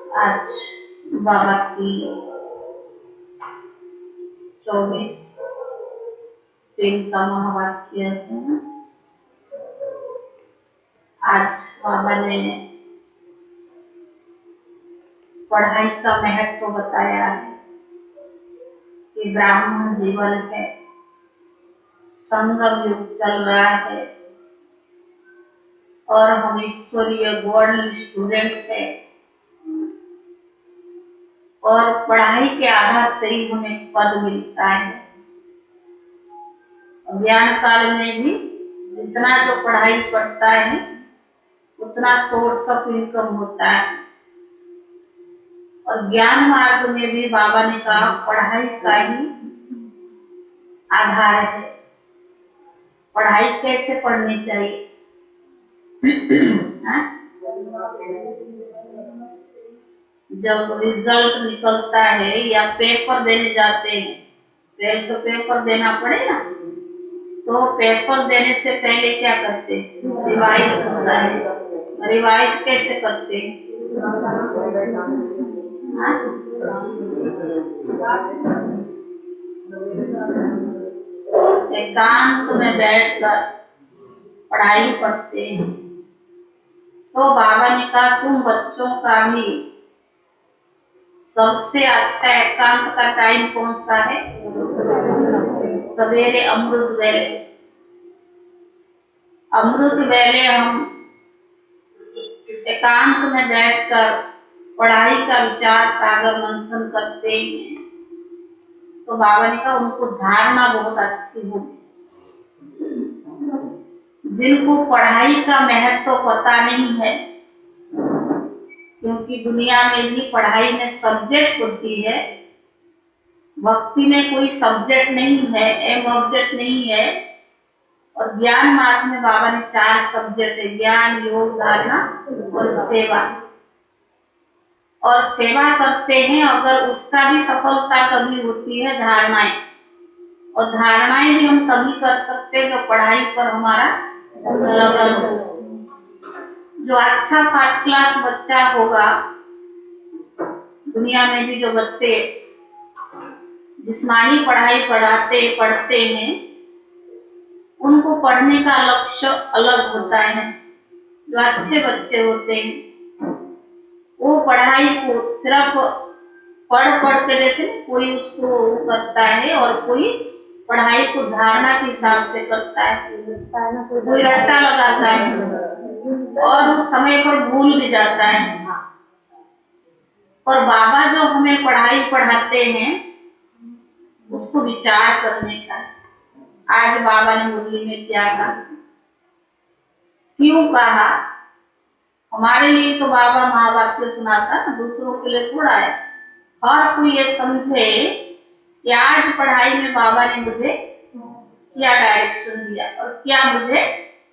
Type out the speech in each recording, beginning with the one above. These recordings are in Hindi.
आज बाबा की 24 दिन का महावाक्य है। आज बाबा ने पढ़ाई का महत्व बताया है कि ब्राह्मण जीवन है, संगम युग चल रहा है और हम ईश्वरीय गोल्ड स्टूडेंट है और पढ़ाई के आधार से ही हमें पद मिलता है। ज्ञान काल में भी जितना जो पढ़ाई पढ़ता है उतना सोर्स ऑफ इनकम होता है और ज्ञान मार्ग में भी बाबा ने कहा पढ़ाई का ही आधार है। पढ़ाई कैसे पढ़नी चाहिए? जब रिजल्ट निकलता है या पेपर देने जाते हैं, पहले तो पेपर देना पड़ेगा, तो पेपर देने से पहले क्या करते हैं? रिवाइज होता है। रिवाइज कैसे करते हैं? एकांत में बैठकर पढ़ाई पढ़ते हैं। तो बाबा ने कहा तुम बच्चों का भी सबसे अच्छा एकांत का टाइम कौन सा है? सवेरे अमृत वेले। अमृत वेले हम एकांत में बैठकर पढ़ाई का विचार सागर मंथन करते हैं। तो बाबा ने कहा उनको धारणा बहुत अच्छी होगी। जिनको पढ़ाई का महत्व पता नहीं है, क्योंकि दुनिया में भी पढ़ाई में सब्जेक्ट होती है, भक्ति में कोई सब्जेक्ट नहीं है, एम ऑब्जेक्ट नहीं है। और ज्ञान मार्ग में बाबा ने 4 सब्जेक्ट है, ज्ञान, योग, धारणा और सेवा। और सेवा करते हैं अगर उसका भी सफलता कभी होती है धारणाएं, और धारणाएं भी हम तभी कर सकते हैं जो पढ़ाई पर हमारा लगन हो। जो अच्छा फर्स्ट क्लास बच्चा होगा, दुनिया में भी जो बच्चे जिस्मानी पढ़ाई पढ़ते हैं, उनको पढ़ने का लक्ष्य अलग होता है। जो अच्छे बच्चे होते हैं वो पढ़ाई को सिर्फ पढ़ के, जैसे कोई उसको करता है और कोई पढ़ाई को धारणा के हिसाब से करता है, कोई रट्टा लगाता है और समय पर भूल भी जाता है। और बाबा जो हमें पढ़ाई पढ़ाते हैं उसको विचार करने का। आज बाबा ने मुरली में क्या कहा, क्यों कहा? हमारे लिए तो बाबा महावाक्य सुनाता, दूसरों के लिए थोड़ा है। हर कोई ये समझे कि आज पढ़ाई में बाबा ने मुझे क्या डायरेक्शन दिया और क्या मुझे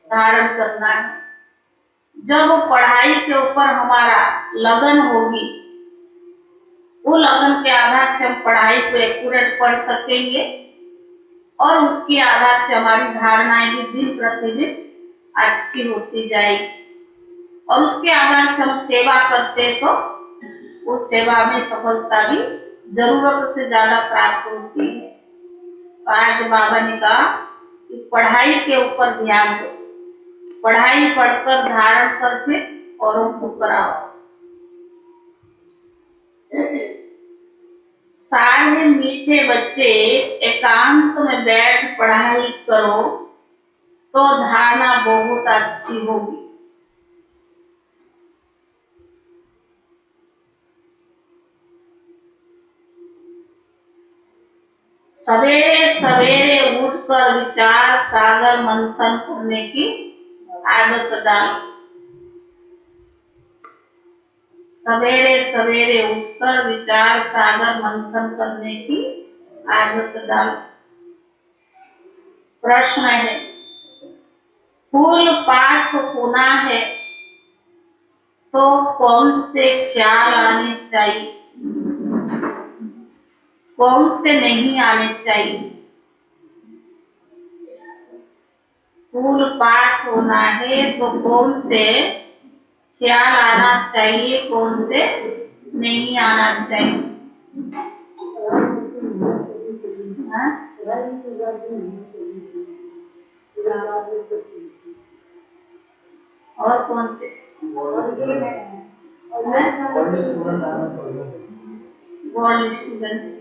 धारण करना है। जब पढ़ाई के ऊपर हमारा लगन होगी, वो लगन के आधार से हम पढ़ाई को एक्यूरेट पढ़ सकेंगे और उसके आधार से हमारी धारणाएं भी दिन प्रतिदिन अच्छी होती जाएगी। और उसके आधार से हम सेवा करते तो वो सेवा में सफलता भी जरूरत से ज्यादा प्राप्त होती है। तो आज बाबा ने कहा कि पढ़ाई के ऊपर ध्यान दो, पढ़ाई पढ़कर धारण करके औरों को कराओ। सारे मीठे बच्चे एकांत में बैठ पढ़ाई करो तो धारणा बहुत अच्छी होगी। सवेरे सवेरे उठकर विचार सागर मंथन करने की आदत डालो। सवेरे सवेरे उठकर विचार सागर मंथन करने की आदत डालो। प्रश्न है, फूल पास होना है तो कौन से ख्याल आने चाहिए, कौन से नहीं आने चाहिए? फूल पास होना है तो कौन से ख्याल आना चाहिए, कौन से नहीं आना चाहिए। हाँ? और कौन से गोल्ड स्टूडेंट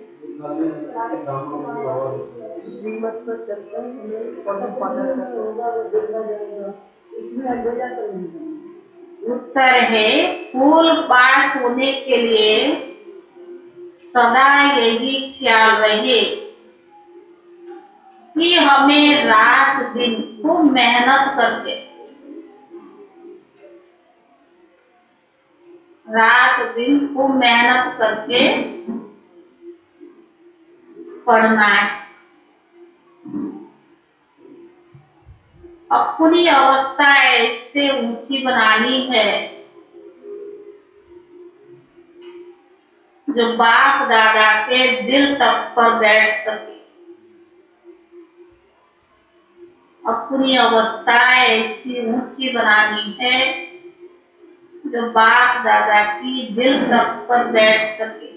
उत्तर है फूल पास होने के लिए सदा यही ख्याल रहे कि हमें रात दिन खूब मेहनत करके पढ़ना है। अपनी अवस्था ऐसे ऊंची बनानी है जो बाप दादा के दिल तक पर बैठ सके। अपनी अवस्था ऐसी ऊंची बनानी है जो बाप दादा की दिल तक पर बैठ सके।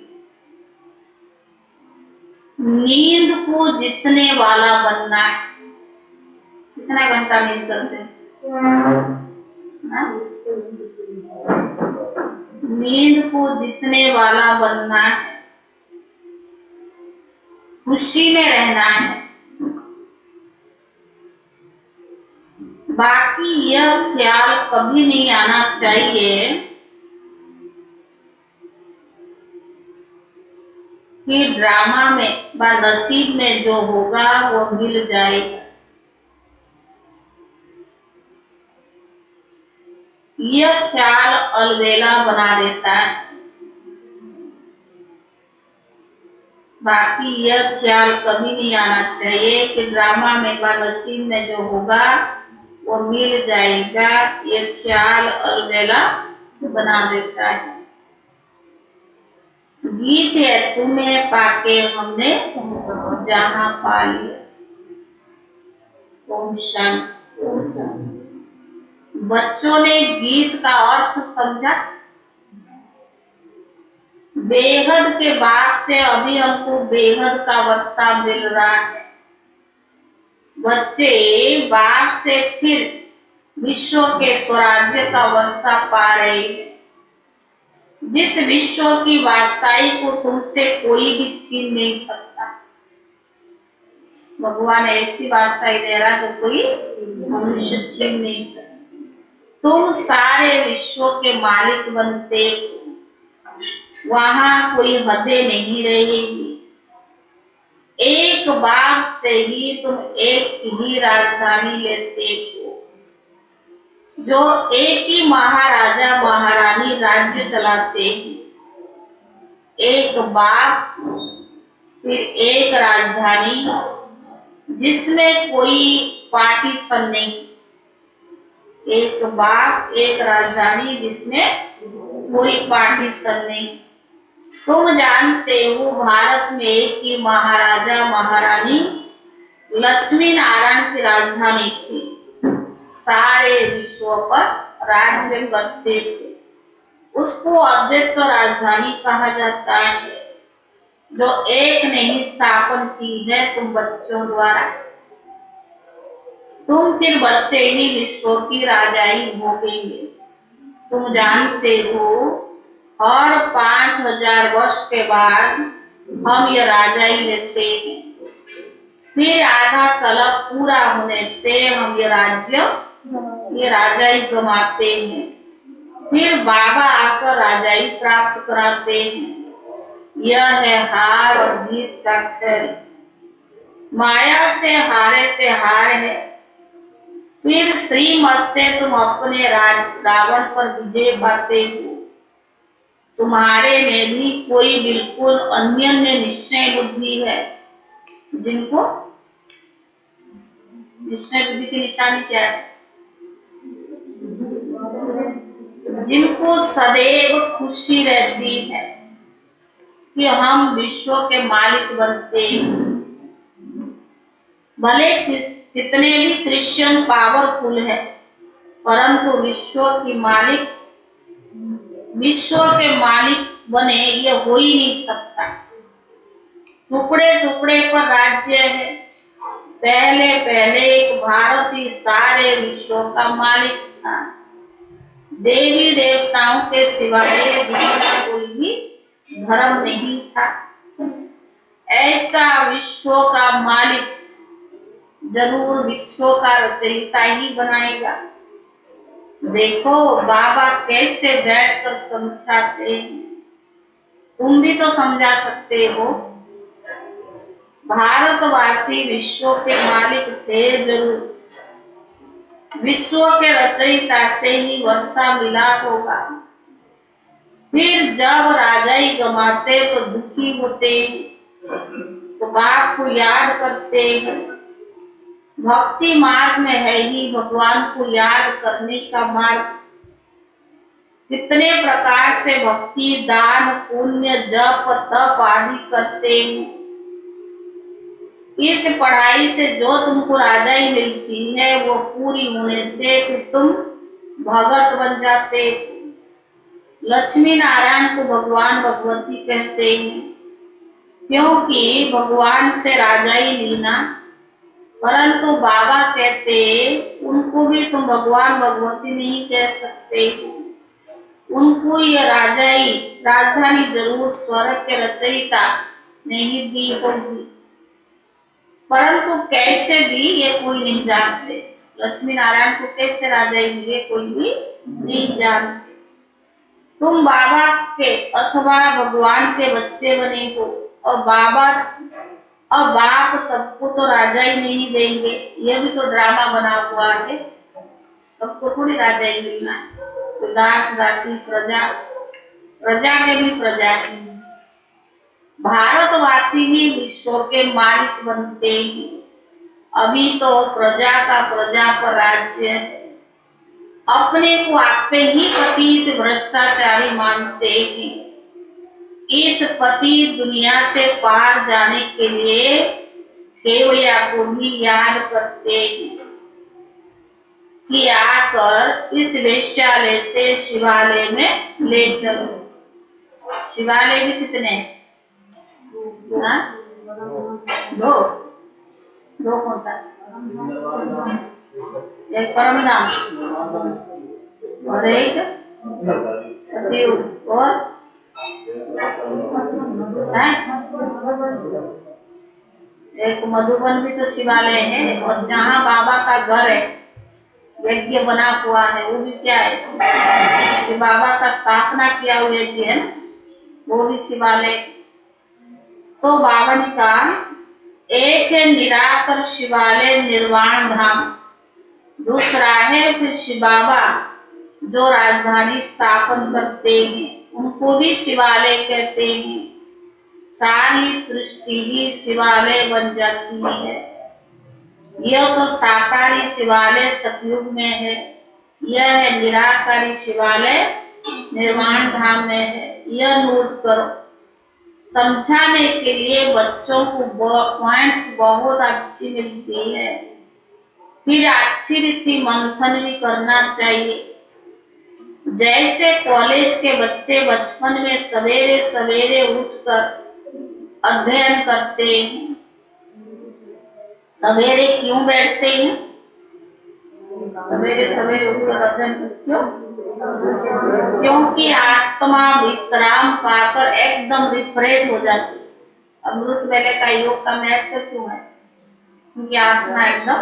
नींद को जीतने वाला बनना है। कितना घंटा नींद करते हैं? नींद को जीतने वाला बनना है, खुशी में रहना है। बाकी यह ख्याल कभी नहीं आना चाहिए कि ड्रामा में व नसीब में जो होगा वो मिल जाएगा। यह ख्याल अलबेला बना देता है। बाकी यह ख्याल कभी नहीं आना चाहिए कि ड्रामा में व नसीब में जो होगा वो मिल जाएगा। ये ख्याल अलबेला बना देता है। गीत है तुम्हें पाके हमने जहां पा लिया। ओम शांति। बच्चों ने गीत का अर्थ समझा। बेहद के बाद से अभी हमको बेहद का वर्षा मिल रहा है। बच्चे बाप से फिर विश्व के स्वराज्य का वर्षा पा रहे हैं। जिस विश्व की बादशाही को तुमसे कोई भी छीन नहीं सकता। भगवान ऐसी बादशाही दे रहा तो कोई मनुष्य छीन नहीं सकता। तुम सारे विश्व के मालिक बनते हो। वहां कोई हदें नहीं रहेगी। एक बार से ही तुम एक ही राजधानी लेते हो, जो एक ही महाराजा महारानी राज्य चलाते हैं। एक बाप फिर एक राजधानी जिसमें कोई पार्टीशन नहीं। एक बाप एक राजधानी जिसमें कोई पार्टीशन नहीं। तुम जानते हो भारत में एक ही महाराजा महारानी लक्ष्मी नारायण की राजधानी थी। सारे विश्व पर राज्य करते थे। उसको अद्वैत राजधानी कहा जाता है, जो एक ने ही स्थापन की है तुम बच्चों द्वारा। तुम फिर बच्चे ही विश्व की राजाई भोगेंगे। तुम जानते हो हर 5000 वर्ष के बाद हम ये राजाई लेते हैं। फिर आधा कल्प पूरा होने से हम ये राजाई गमाते हैं। फिर बाबा आकर राजाई प्राप्त कराते हैं। यह है हार और जीत का खेल। माया से हार है। फिर श्रीमत से तुम अपने रावण पर विजय पाते हो। तुम्हारे में भी कोई बिल्कुल अन्य निश्चय बुद्धि है, जिनको निश्चय बुद्धि की निशानी क्या है? जिनको सदैव खुशी रहती है कि हम विश्व के मालिक बनते हैं। भले कितने भी क्रिश्चियन पावरफुल है, परंतु विश्व की मालिक विश्व के मालिक बने, ये हो ही नहीं सकता। टुकड़े टुकड़े पर राज्य है। पहले पहले एक भारत ही सारे विश्व का मालिक था। देवी देवताओं के सिवाय दूसरा कोई भी धर्म नहीं था। ऐसा विश्व का मालिक जरूर विश्व का रचयिता ही बनाएगा। देखो बाबा कैसे बैठकर समझाते हैं, तुम भी तो समझा सकते हो। भारतवासी विश्व के मालिक थे जरूर, विश्व के रचयिता से ही वर्षा मिला होगा। फिर जब राजाई गमाते तो दुखी होते हैं, तो बाप को याद करते हैं। भक्ति मार्ग में है ही भगवान को याद करने का मार्ग। कितने प्रकार से भक्ति, दान, पुण्य, जप, तप आदि करते हैं। इस पढ़ाई से जो तुमको राजाई मिलती है वो पूरी होने से फिर तुम भगत बन जाते। लक्ष्मी नारायण को भगवान भगवती कहते हैं, क्योंकि भगवान से राजाई लेना। परंतु बाबा कहते उनको भी तुम भगवान भगवती नहीं कह सकते। उनको ये राजाई राजधानी जरूर स्वर्ग के रचयिता नहीं दी होगी, परंतु कैसे दी ये कोई नहीं जानते। लक्ष्मी नारायण को कैसे राजाई मिले कोई भी नहीं जानते। तुम बाबा के अथवा भगवान के बच्चे बने हो और बाप सबको तो राजाई नहीं देंगे। ये भी तो ड्रामा बना हुआ है, सबको थोड़ी राजाई मिलना है। तो दास दासी प्रजा, प्रजा के भी प्रजा है। भारतवासी ही विश्व के मालिक बनते हैं। अभी तो प्रजा का प्रजा पर राज्य है। अपने को आप पे ही पतित भ्रष्टाचारी मानते हैं। इस पतित दुनिया से पार जाने के लिए केवया को भी याद करते हैं कि आकर इस वेश्यालय से शिवालय में ले चलो। शिवालय भी कितने? दो कौन सा? एक परम धाम और एक सतयुग और एक मधुबन भी तो शिवालय है। और जहाँ बाबा का घर है, यज्ञ बना हुआ है, वो भी क्या है कि बाबा का स्थापना किया हुआ यज्ञ है, वो भी शिवालय। तो बाबा ने कहा एक है निराकर शिवालय निर्वाण धाम, दूसरा है फिर शिव बाबा जो राजधानी स्थापन करते हैं, उनको भी शिवालय कहते हैं। सारी सृष्टि ही शिवालय बन जाती है। यह तो साकारी शिवालय सतयुग में है, यह है निराकारी शिवालय निर्वाण धाम में है। यह नोट करो। समझाने के लिए बच्चों को पॉइंट्स बहुत अच्छी मिलती है। फिर अच्छी रीति मंथन भी करना चाहिए। जैसे कॉलेज के बच्चे बचपन में सवेरे सवेरे उठकर अध्ययन करते हैं। सवेरे क्यों बैठते हैं? सवेरे सवेरे उठकर अध्ययन क्यों? क्योंकि आत्मा विश्राम पाकर एकदम रिफ्रेश हो जाती है। अमृत वेले का योग का महत्व क्यों है? क्योंकि आत्मा एकदम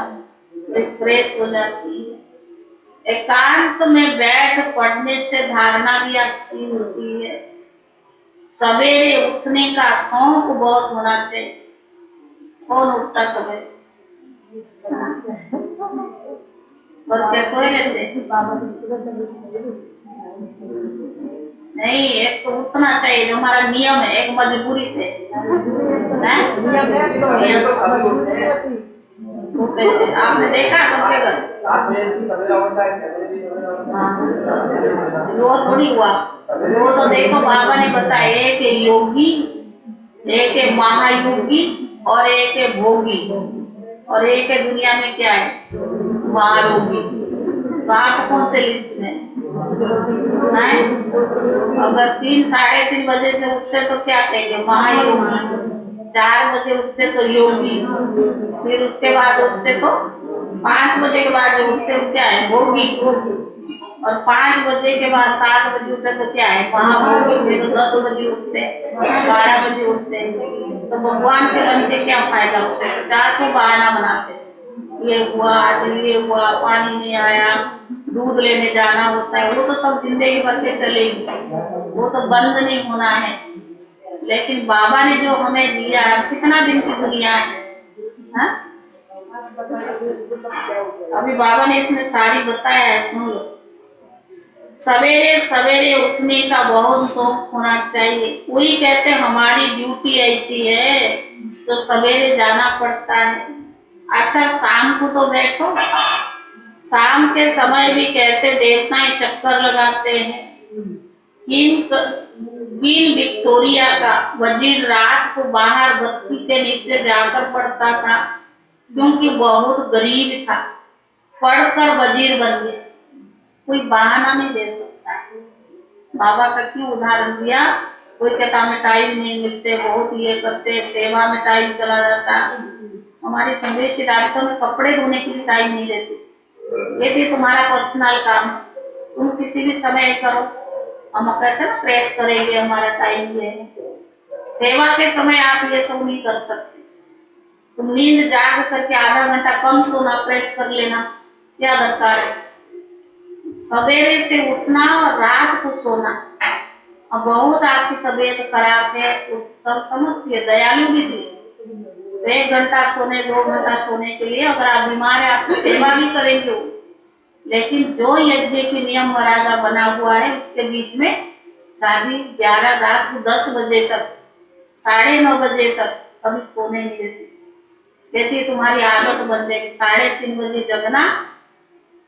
रिफ्रेश हो जाती है। एकांत में बैठ पढ़ने से धारणा भी अच्छी होती है। सवेरे उठने का शौक बहुत होना चाहिए। कौन उठता सवेरे? और क्या सोए लेते? नहीं, एक तो उठना चाहिए जो हमारा नियम है, एक मजबूरी से। आपने देखा सबके घर? वो थोड़ी हुआ, वो तो देखो बाबा ने बताया, एक योगी, एक महायोगी और एक भोगी, और एक दुनिया में क्या है? महायोगी। तो आप कौन से लिस्ट में? हैं? अगर 3-3:30 बजे से उठते तो क्या कहेंगे? महायोगी। 4 बजे उठते तो योगी। फिर उसके बाद उठते तो 5 बजे के बाद जो उठते तो क्या है? भोगी। और 5 बजे के बाद 7 बजे उठते तो क्या है? महाभोगी। फिर तो 10 बजे उठते, 12 बजे उठते। तो भगवान के बनते क्या फायदा होता है? 400 बहाना बनाते, ये हुआ, आज ये हुआ, पानी नहीं आया, दूध लेने जाना होता है। वो तो सब जिंदगी भर के चलेगी, वो तो बंद नहीं होना है। लेकिन बाबा ने जो हमें दिया है, कितना दिन की दुनिया है, हा? अभी बाबा ने इसमें सारी बताया है, सुन लो। सवेरे सवेरे उठने का बहुत शौक होना चाहिए। कोई कहते हमारी ड्यूटी ऐसी है तो सवेरे जाना पड़ता है। अच्छा, शाम को तो बैठो। शाम के समय भी कहते देवताएं चक्कर लगाते हैं। क्वीन विक्टोरिया का वजीर रात को बाहर बत्ती के नीचे जाकर पढ़ता था, क्योंकि बहुत गरीब था। पढ़कर वजीर बन गया। कोई बहाना नहीं दे सकता है। बाबा का क्यों उदाहरण दिया? कोई कहता हमें टाइम नहीं मिलते, बहुत ये करते, सेवा में टाइम चला जाता। हमारी संदेशी रातों में कपड़े धोने की भी टाइम नहीं रहती। ये भी तुम्हारा पर्सनल काम है, तुम किसी भी समय करो। हम कहते हैं ना, प्रेस करेंगे, हमारा टाइम ये है। सेवा के समय आप ये सब नहीं कर सकते। तुम नींद जाग करके आधा घंटा कम सोना, प्रेस कर लेना, क्या दरकार है? सवेरे से उठना और रात को सोना। अब बहुत आपकी तबीयत खराब है, उस सब समझती है, दयालु भी थी। 1 घंटा सोने, 2 घंटा सोने के लिए अगर आप बीमार है, आपकी सेवा भी करेंगे। लेकिन जो यज्ञ की नियम मर्यादा बना हुआ है, उसके बीच में दादी 11 रात को 10 बजे तक, 9:30 बजे तक कभी सोने नहीं देती। कहती तुम्हारी आदत बन जाएगी 3:30 बजे जगना,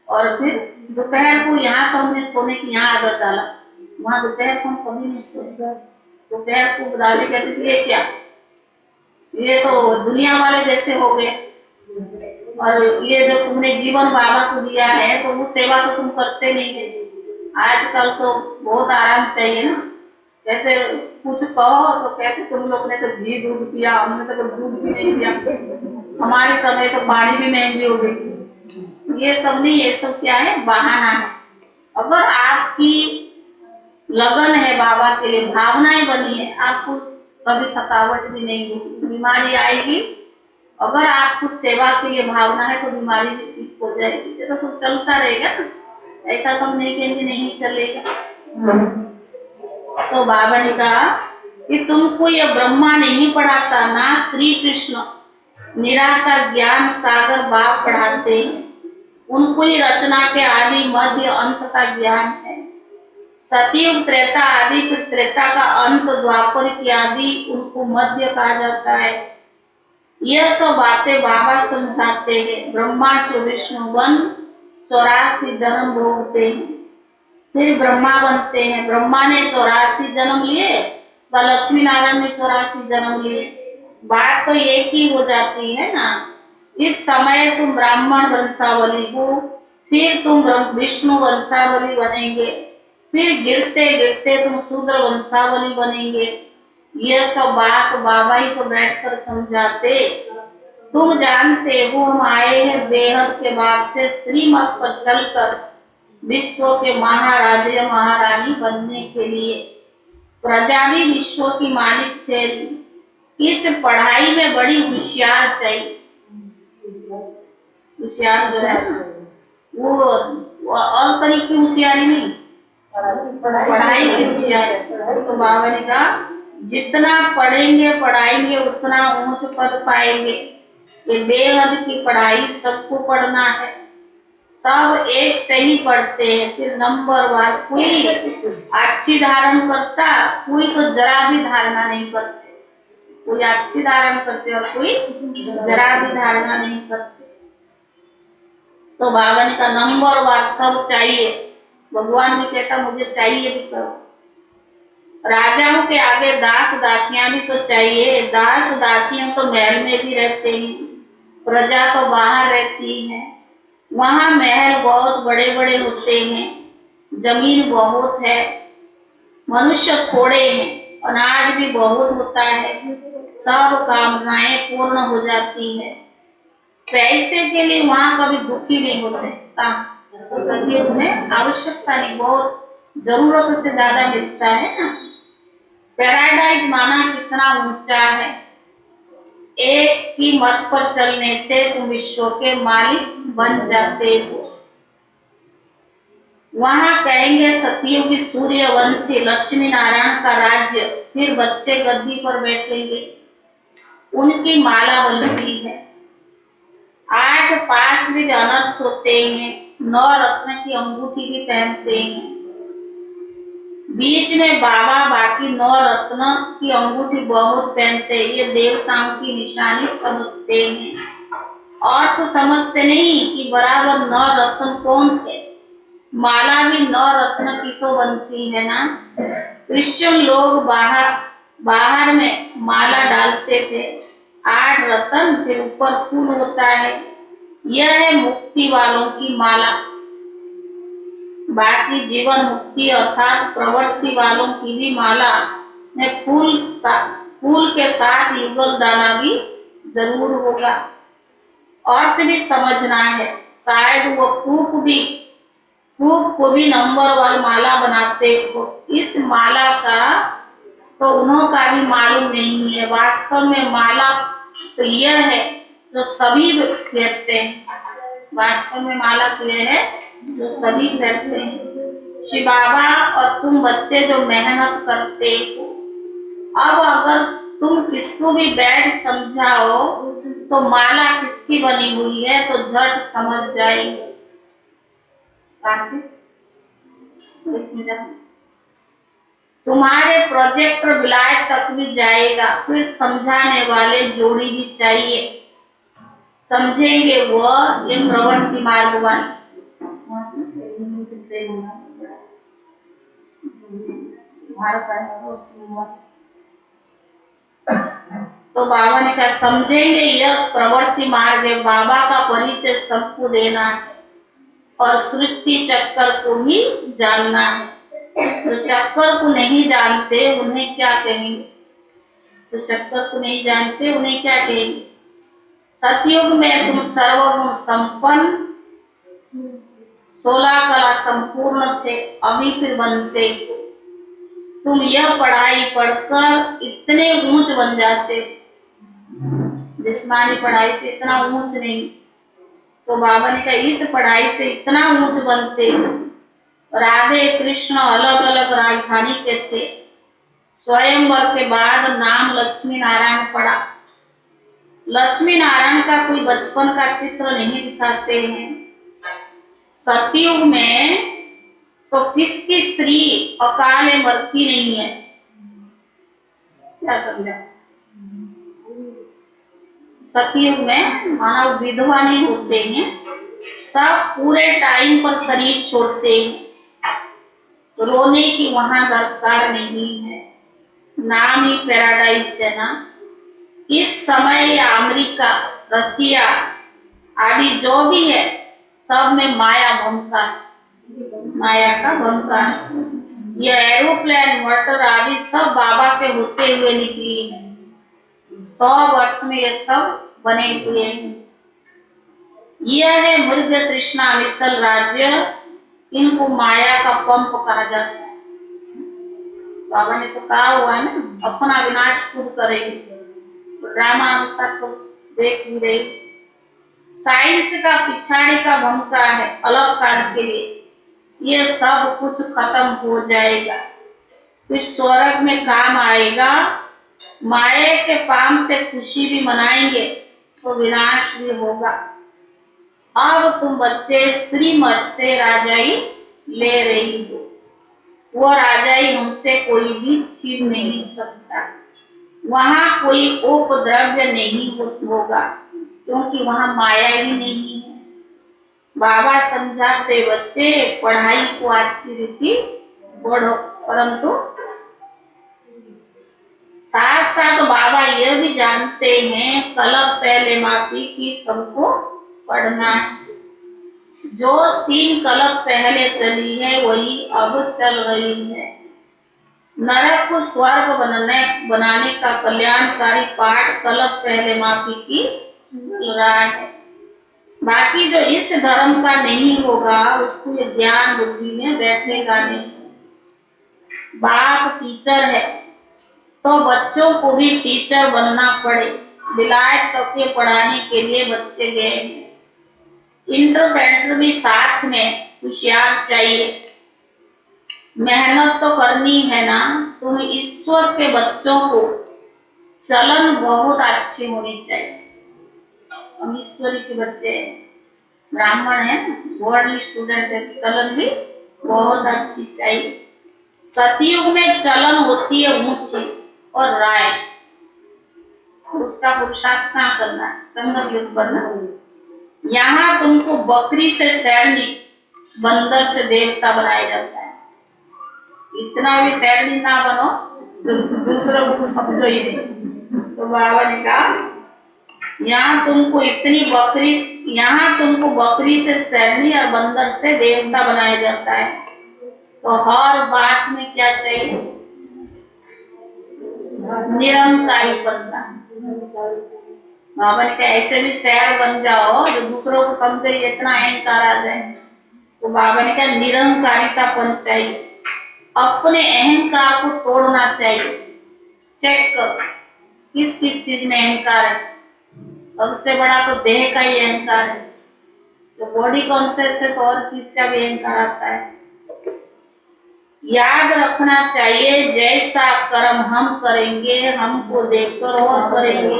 और फिर दोपहर को यहाँ तो हमने सोने की यहाँ आदत डाला, वहाँ दोपहर को हम कभी नहीं सोए। दोपहर को दादी कहती थी ये क्या, ये तो दुनिया वाले जैसे हो गए, और ये जो तुमने जीवन बाबा को दिया है तो वो सेवा तो तुम करते नहीं है। आजकल तो बहुत आराम चाहिए ना। कहते कुछ कहो तो कहते तुम लोग ने तो घी दूध पिया, हमने तो दूध भी नहीं पिया, हमारे समय तो पानी भी महंगी हो गई। ये सब नहीं, ये सब क्या है? बहाना है। अगर आपकी लगन है बाबा के लिए, भावनाएं बनी है, आपको कभी थकावट भी नहीं होगी। बीमारी आएगी, अगर आपको सेवा के लिए भावना है तो बीमारी भी ठीक हो जाएगी। ये तो सब चलता रहेगा ना, ऐसा तो हम नहीं कहेंगे नहीं चलेगा। तो बाबा ने कहा कि तुमको ये ब्रह्मा नहीं पढ़ाता, ना श्री कृष्ण निराकार ज्ञान सागर बाप पढ़ाते हैं। उनको ही रचना के आदि मध्य अंत का ज्ञान है। सतयुग त्रेता आदि, फिर त्रेता का अंत, द्वापर इत्यादि उनको मध्य कहा जाता है। यह सब बातें बाबा समझाते हैं। ब्रह्मा से विष्णु बन 84 जन्म भोगते हैं, फिर ब्रह्मा बनते हैं। ब्रह्मा ने 84 जन्म लिए, व लक्ष्मी नारायण ने 84 जन्म लिए। बात तो एक ही हो जाती है ना। इस समय तुम ब्राह्मण वंशावली हो, फिर तुम विष्णु वंशावली बनेंगे, फिर गिरते गिरते तुम शूद्र वंशावली बनेंगे। यह सब बात बाबा ही तो बैठकर समझाते। तुम जानते हो हम आए हैं बेहद के बाद से श्रीमत पर चलकर विश्व के महाराजे महारानी बनने के लिए। प्रजा भी विश्व की मालिक थे। इस पढ़ाई में बड़ी होशियार चाहिए। होशियार जो है वो और तरीके की होशियारी नहीं, पढ़ाई की होशियारी। तो बाबा ने कहा जितना पढ़ेंगे पढ़ाएंगे उतना ऊंच पद पाएंगे। ये बेहद की पढ़ाई सबको पढ़ना है। सब एक से ही पढ़ते हैं, फिर नंबर वार। कोई अच्छी धारण करता, कोई तो जरा भी धारणा नहीं करते। कोई अच्छी धारण करते और कोई जरा भी धारणा नहीं करते। तो बाबा ने कहा नंबर वार सब चाहिए। भगवान भी कहता मुझे चाहिए भी सब। राजाओं के आगे दास दासियां भी तो चाहिए। दास दासियां तो महल में भी रहते हैं, प्रजा तो बाहर रहती है। वहां महल बहुत बड़े बड़े होते हैं। जमीन बहुत है, मनुष्य थोड़े हैं, अनाज भी बहुत होता है, सब कामनाएं पूर्ण हो जाती है। पैसे के लिए वहां कभी दुखी नहीं होते। सतयुग में आवश्यकता नहीं, बहुत जरूरत से ज्यादा मिलता है ना। पैराडाइज माना कितना ऊंचा है। एक की मत पर चलने से तुम विश्व के मालिक बन जाते हो। वहां कहेंगे सतयुगी सूर्यवंशी लक्ष्मी नारायण का राज्य, फिर बच्चे गद्दी पर बैठेंगे, उनकी माला बनती है। 8 पास भी अनर्थ होते हैं, 9 रत्न की अंगूठी भी पहनते हैं। बीच में बाबा बाकी 9 रत्न की अंगूठी बहुत पहनते हैं। ये देवताओं की निशानी समझते हैं, और तो समझते नहीं कि बराबर 9 रत्न कौन थे। माला भी 9 रत्न की तो बनती है ना। क्रिश्चियन लोग बाहर में माला डालते थे, 8 रत्न, फिर ऊपर फूल होता है। यह है मुक्ति वालों की माला। बाकी जीवन मुक्ति अर्थात प्रवृत्ति वालों की भी माला में फूल के साथ युगल दाना भी जरूर होगा। अर्थ भी समझना है। शायद वो फूक को भी नंबर वाली माला बनाते हो। इस माला का तो उन्हों का भी मालूम नहीं है। वास्तव में माला तो यह है जो सभी फेरते हैं। वास्तव में माला तो यह है जो सभी फेरते हैं। श्री बाबा और तुम बच्चे जो मेहनत करते हो, अब अगर तुम किसको भी बैठ समझाओ तो माला किसकी बनी हुई है तो झट समझ जाएंगे। तुम्हारे प्रोजेक्ट विलायत तक भी जाएगा, फिर समझाने वाले जोड़ी भी चाहिए। समझेंगे वह ये प्रवृत्ति मार्गवान। तो बाबा ने कहा समझेंगे यह प्रवृत्ति मार्ग है। बाबा का परिचय सबको देना है और सृष्टि चक्कर को भी जानना है। तो चक्कर को नहीं जानते उन्हें क्या कहेंगे? तो चक्कर को नहीं जानते उन्हें क्या कहेंगे? सतयुग में तुम सर्वगुण संपन्न 16 कला संपूर्ण थे, अभी फिर बनते हो। तुम यह पढ़ाई पढ़कर इतने ऊंच बन जाते। जिस्मानी पढ़ाई से इतना ऊंच नहीं। तो बाबा ने कहा इस पढ़ाई से इतना ऊंच बनते। राधे कृष्ण अलग अलग राजधानी के थे। स्वयंवर के बाद नाम लक्ष्मी नारायण पड़ा। लक्ष्मी नारायण का कोई बचपन का चित्र नहीं दिखाते हैं। सतयुग में तो किसकी स्त्री अकाले मरती नहीं है। क्या समझा? सतयुग में मानव विधवा नहीं होते हैं, सब पूरे टाइम पर शरीर छोड़ते हैं। तो रोने की वहां दरकार नहीं है। नाम ही पैराडाइज है ना। इस समय अमेरिका, रशिया आदि जो भी है सब में माया भमका, माया का भमका। ये एरोप्लेन मोटर आदि सब बाबा के होते हुए निकली है। 100 वर्ष में ये सब बने हुए हैं। यह है मृग तृष्णा मिसल राज्य। इनको माया का पंप कहा जाता है। बाबा ने तो कहा हुआ है ना, अपना विनाश खुद करेगी। तो ड्रामा अनुसार तो देख ही रही। साइंस का पिछाड़ी का भूमिका है अलग काल के लिए। ये सब कुछ खत्म हो जाएगा, कुछ स्वर्ग में काम आएगा। माया के पाम से खुशी भी मनाएंगे तो विनाश भी होगा। अब तुम बच्चे श्रीमठ से राजाई ले रही हो। वो राजाई हमसे कोई भी छीन नहीं सकता। वहां कोई उपद्रव्य नहीं होगा क्योंकि वहां माया ही नहीं है। बाबा समझाते बच्चे पढ़ाई को अच्छी रीति पढ़ो, परंतु साथ साथ बाबा यह भी जानते हैं कलम पहले माफी की सबको पढ़ना है। जो 3 कल्प पहले चली है वही अब चल रही है। नरक को स्वर्ग बनाने का कल्याणकारी पाठ कल्प पहले माफी की चल रहा है। बाकी जो इस धर्म का नहीं होगा उसको ये ज्ञान बुद्धि में बैठेगा नहीं। बाप टीचर है तो बच्चों को भी टीचर बनना पड़े। विलायत तक के पढ़ाने के लिए बच्चे गए हैं। इंटरप्रेटर भी साथ में होशियार चाहिए। मेहनत तो करनी है ना। तुम ईश्वर के बच्चों को चलन बहुत अच्छी होनी चाहिए। हम ईश्वरी के बच्चे ब्राह्मण है, वर्ल्ड स्टूडेंट है, चलन भी बहुत अच्छी चाहिए। सतयुग में चलन होती है ऊंची और राय, उसका पुरुषार्थ कहाँ करना है, संगम युग करना। यहाँ तुमको बकरी से सैनिक, बंदर से देवता बनाया जाता है। इतना भी सैनिक ना बनो तो दूसरों को समझो ही नहीं। तो बाबा ने कहा यहाँ तुमको बकरी से सैनी और बंदर से देवता बनाया जाता है। तो हर बात में क्या चाहिए, निरंकारी बनना। बाबा ने कहा ऐसे भी शहर बन जाओ जो दूसरों को समझे, इतना अहंकार आ जाए। तो बाबा ने कहा निरंकारितापन चाहिए। अपने अहंकार को तोड़ना चाहिए। चेक करो किस किस चीज में अहंकार है। सबसे बड़ा तो देह का ही अहंकार है। तो बॉडी कॉन्शियस है तो और चीज का भी अहंकार आता है। याद रखना चाहिए जैसा कर्म हम करेंगे हमको देखकर और करेंगे।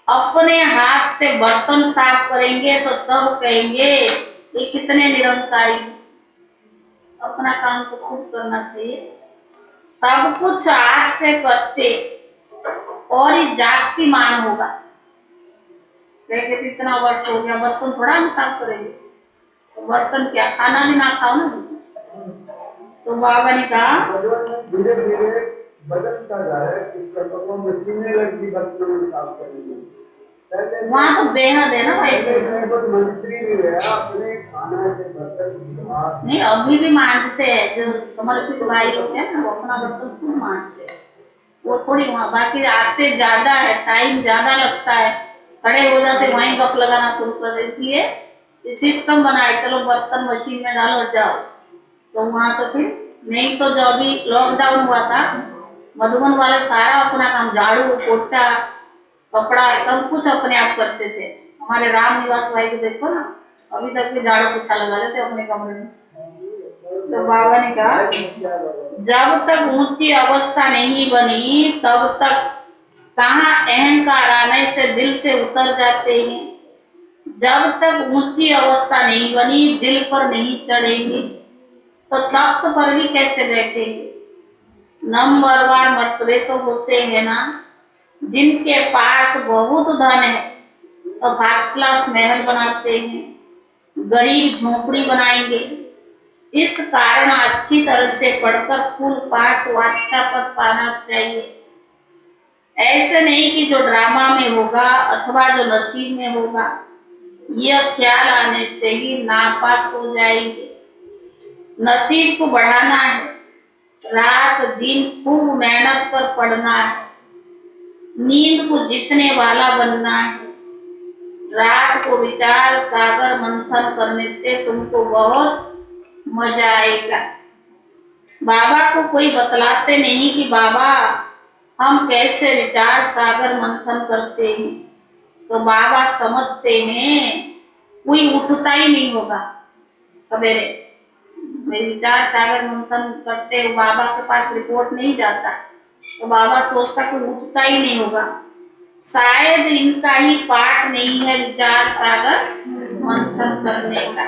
अपने हाथ से बर्तन साफ करेंगे तो सब कहेंगे ये कितने निरंकारी। अपना काम तो खुद करना चाहिए। सब कुछ आज से करते और ही जास्ती मान होगा। कहते इतना वर्ष हो गया बर्तन थोड़ा हम साफ करेंगे, तो बर्तन क्या खाना भी ना खाओ ना। तो बाबा ने कहा धीरे धीरे बदलता जा रहा है। वहाँ तो बेहद है ना भाई। मंत्री भी है अपने खाना से बर्तन नहीं, अभी भी मांझते हैं। जो समर्पित भाई होते हैं ना वो अपना बर्तन खुद मांझते हैं। वो थोड़ी वहाँ, बाकी आते ज्यादा है, टाइम ज्यादा लगता है, खड़े हो जाते वहीं गप लगाना शुरू कर दे। इसलिए सिस्टम बनाए चलो बर्तन मशीन में डालो और जाओ। तो वहाँ तो फिर नहीं। तो जो अभी लॉकडाउन हुआ था मधुबन वाले सारा अपना काम, झाड़ू पोछा कपड़ा सब कुछ अपने आप करते थे। हमारे राम निवास भाई को देखो ना, अभी तक भी झाड़ू पोछा लगा लेते अपने कमरे में। तो बाबा ने कहा जब तक ऊंची अवस्था नहीं बनी तब तक कहाँ अहंकार आने से दिल से उतर जाते हैं। जब तक ऊंची अवस्था नहीं बनी, दिल पर नहीं चढ़ेंगे तो तख्त पर भी कैसे बैठेंगे। नंबर 1 मर्तबे तो होते हैं ना। जिनके पास बहुत धन है तो फर्स्ट क्लास महल बनाते हैं, गरीब झोपड़ी बनाएंगे। इस कारण अच्छी तरह से पढ़कर फुल पास अच्छा पद पाना चाहिए। ऐसे नहीं कि जो ड्रामा में होगा अथवा जो नसीब में होगा, यह ख्याल आने से ही नापास हो जाएंगे। नसीब को बढ़ाना है, रात दिन खूब मेहनत कर पढ़ना है, नींद को जीतने वाला बनना है। रात को विचार सागर मंथन करने से तुमको बहुत मजा आएगा। बाबा को कोई बतलाते नहीं कि बाबा हम कैसे विचार सागर मंथन करते हैं। तो बाबा समझते हैं कोई उठता ही नहीं होगा सवेरे। विचार सागर मंथन करते बाबा के पास रिपोर्ट नहीं जाता, तो बाबा सोचता कोई उठता ही नहीं होगा, शायद इनका ही पाठ नहीं है विचार सागर मंथन करने का।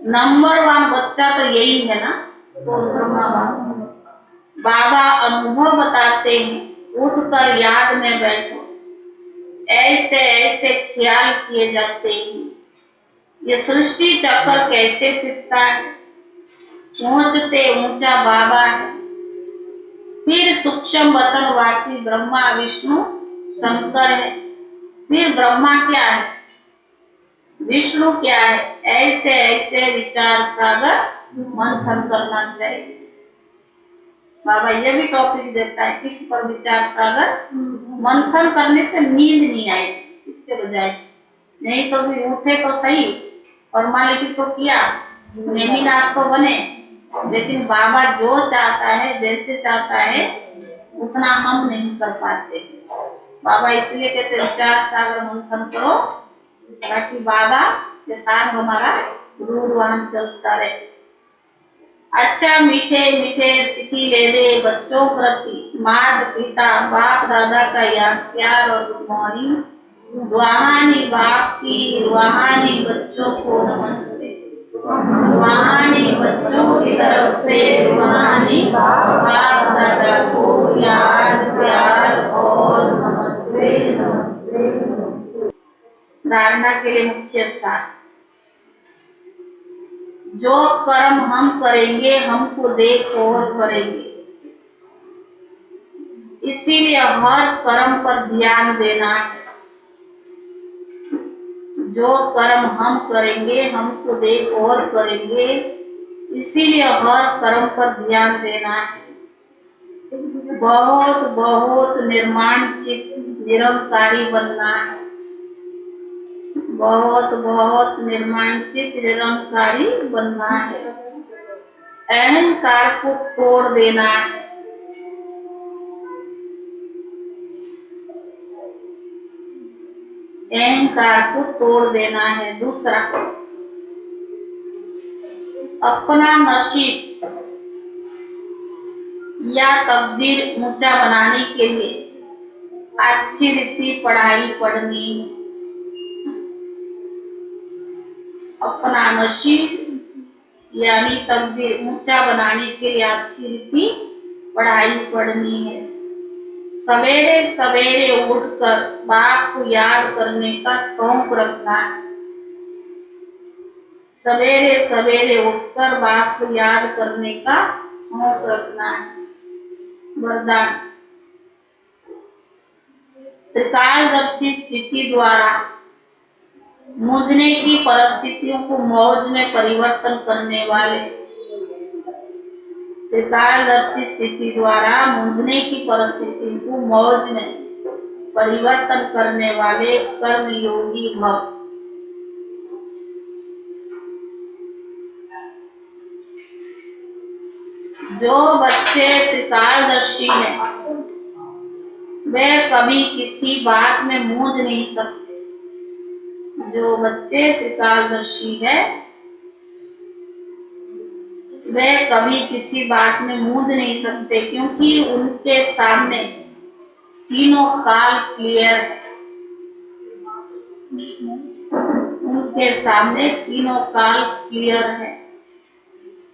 नंबर 1 बच्चा तो यही है ना। तो बाबा अनुभव बताते हैं, उठकर याद में बैठो, ऐसे ऐसे ख्याल किए जाते हैं। ये सृष्टि चक्कर कैसे फिरता है, पहुंचते ऊंचा बाबा है, फिर सूक्ष्म वतन वासी ब्रह्मा विष्णु शंकर है, फिर ब्रह्मा क्या है, विष्णु क्या है, ऐसे ऐसे विचार सागर मंथन करना चाहिए। बाबा ये भी टॉपिक देता है किस पर विचार सागर मंथन करने से नींद नहीं आए, इसके बजाय नहीं तो भी उठे तो सही फॉर्मालिटी तो किया, नेमीनाथ तो बने, लेकिन बाबा जो चाहता है जैसे चाहता है उतना हम नहीं कर पाते। बाबा इसलिए कहते विचार सागर मंथन करो ताकि बाबा के साथ हमारा रूढ़ वाहन चलता रहे। अच्छा मीठे मीठे सिखी ले दे बच्चों प्रति माता पिता बाप दादा का याद प्यार और गुड मॉर्निंग। रूहानी बाप की रूहानी बच्चों को नमस्ते। रूहानी बच्चों की तरफ से रूहानी बाप दादा को याद प्यार और नमस्ते नमस्ते। धारणा के लिए मुख्य सार, जो कर्म हम करेंगे हमको देख और करेंगे, इसीलिए हर कर्म पर ध्यान देना है। जो कर्म हम करेंगे हमको देख और करेंगे, इसीलिए हर कर्म पर ध्यान देना है। बहुत बहुत निर्माण चित्त निरंकारी बनना है। बहुत बहुत निर्माणचित निरंकारी बनना है। अहंकार को तोड़ देना है। अहंकार को तोड़ देना है। दूसरा, अपना नसीब या तकदीर ऊंचा बनाने के लिए अच्छी रीति पढ़ाई पढ़नी है। अपना नसीब यानी तकदीर ऊंचा बनाने के लिए अच्छी रीति पढ़ाई पढ़नी है। सवेरे सवेरे उठकर बाप को याद करने का शौक रखना है। सवेरे सवेरे उठकर बाप को याद करने का शौक रखना है। वरदान, त्रिकालदर्शी स्थिति द्वारा मूझने की परिस्थितियों को मौज में परिवर्तन करने वाले, त्रिकालदर्शी स्थिति द्वारा मूझने की परिस्थितियों को मौज में परिवर्तन करने वाले कर्म योगी भव। जो बच्चे त्रिकालदर्शी हैं वे कभी किसी बात में मूझ नहीं सकते। जो बच्चे त्रिकालदर्शी है वे कभी किसी बात में मूझ नहीं सकते, क्योंकि उनके सामने तीनों काल क्लियर है। उनके सामने तीनों काल क्लियर है।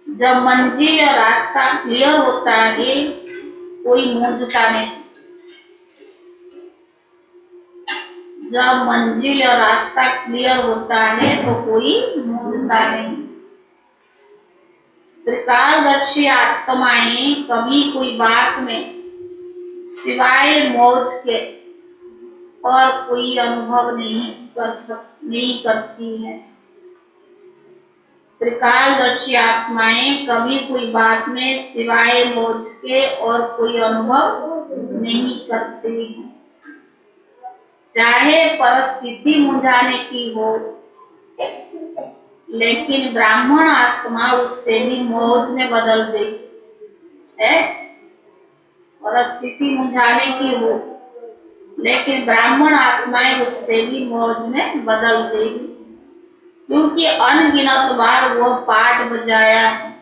जब मंजिल और रास्ता क्लियर होता है कोई मूझता नहीं। जब मंजिल और रास्ता क्लियर होता है तो कोई मूझता नहीं। त्रिकालदर्शी आत्माएं कभी कोई बात में सिवाय मौज के और कोई अनुभव नहीं करती है। त्रिकालदर्शी आत्माएं कभी कोई बात में सिवाय मौज के और कोई अनुभव नहीं करती है। चाहे परिस्थिति मुझाने की हो, लेकिन ब्राह्मण आत्मा उससे भी मौज में बदल देगी है। परिस्थिति मुझाने की हो, लेकिन ब्राह्मण आत्माएं उससे भी मौज में बदल देगी, क्योंकि अनगिनत बार वो पाठ बजाया है।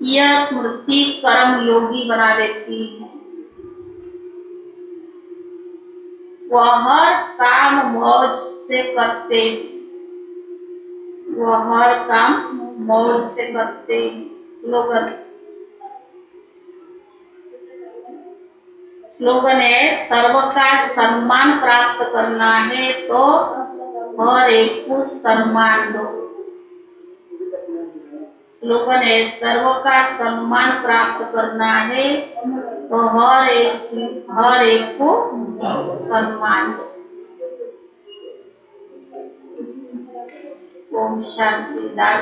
यह स्मृति कर्म योगी बना देती है। वह हर काम मौज से करते, वह हर काम मौज से करते। स्लोगन है, सर्व का सम्मान प्राप्त करना है तो हर एक को सम्मान दो। स्लोगन है, सर्व का सम्मान प्राप्त करना है तो हर एक को सम्मान दो। ओम शांति।